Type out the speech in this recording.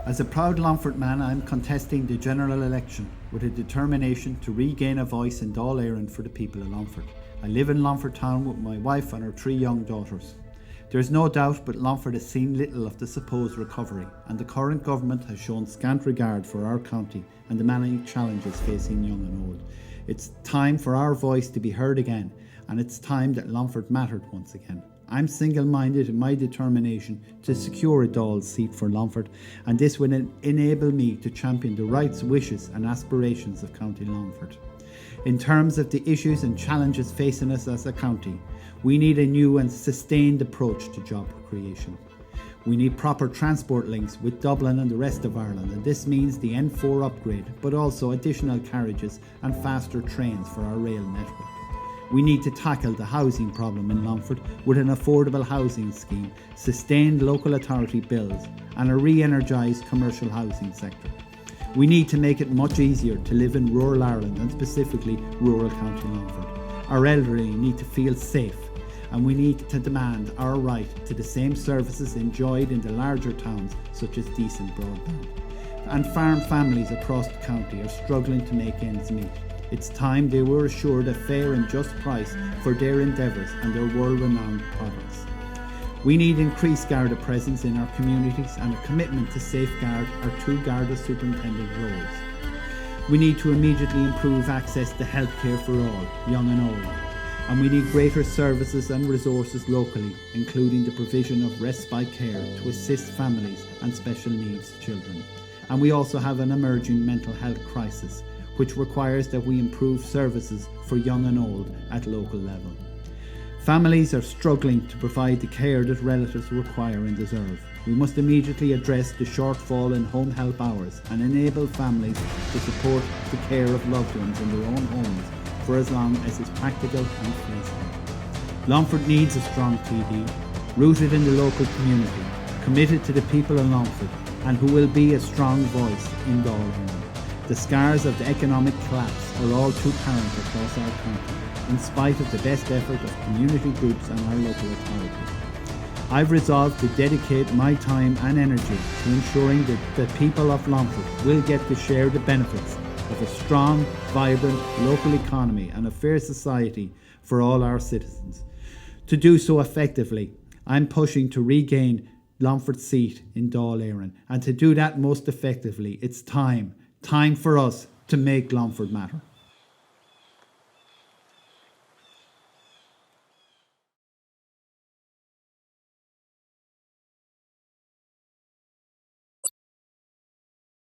As a proud Longford man, I am contesting the general election with a determination to regain a voice in Dáil Eireann for the people of Longford. I live in Longford town with my wife and our 3 young daughters. There is no doubt but Longford has seen little of the supposed recovery, and the current government has shown scant regard for our county and the many challenges facing young and old. It's time for our voice to be heard again, and it's time that Longford mattered once again. I'm single-minded in my determination to secure a Dáil seat for Longford, and this will enable me to champion the rights, wishes and aspirations of County Longford. In terms of the issues and challenges facing us as a county, we need a new and sustained approach to job creation. We need proper transport links with Dublin and the rest of Ireland, and this means the N4 upgrade, but also additional carriages and faster trains for our rail network. We need to tackle the housing problem in Longford with an affordable housing scheme, sustained local authority bills and a re-energised commercial housing sector. We need to make it much easier to live in rural Ireland and specifically rural County Longford. Our elderly need to feel safe, and we need to demand our right to the same services enjoyed in the larger towns, such as decent broadband. And farm families across the county are struggling to make ends meet. It's time they were assured a fair and just price for their endeavours and their world-renowned products. We need increased Garda presence in our communities and a commitment to safeguard our 2 Garda superintendent roles. We need to immediately improve access to healthcare for all, young and old. And we need greater services and resources locally, including the provision of respite care to assist families and special needs children. And we also have an emerging mental health crisis, which requires that we improve services for young and old at local level. Families are struggling to provide the care that relatives require and deserve. We must immediately address the shortfall in home help hours and enable families to support the care of loved ones in their own homes for as long as is practical and feasible. Longford needs a strong TD, rooted in the local community, committed to the people of Longford, and who will be a strong voice in Dáil Eireann. The scars of the economic collapse are all too apparent across our country, in spite of the best effort of community groups and our local authorities. I've resolved to dedicate my time and energy to ensuring that the people of Longford will get to share the benefits of a strong, vibrant local economy and a fair society for all our citizens. To do so effectively, I'm pushing to regain Longford's seat in Dáil Eireann, and to do that most effectively, it's time for us to make Longford matter.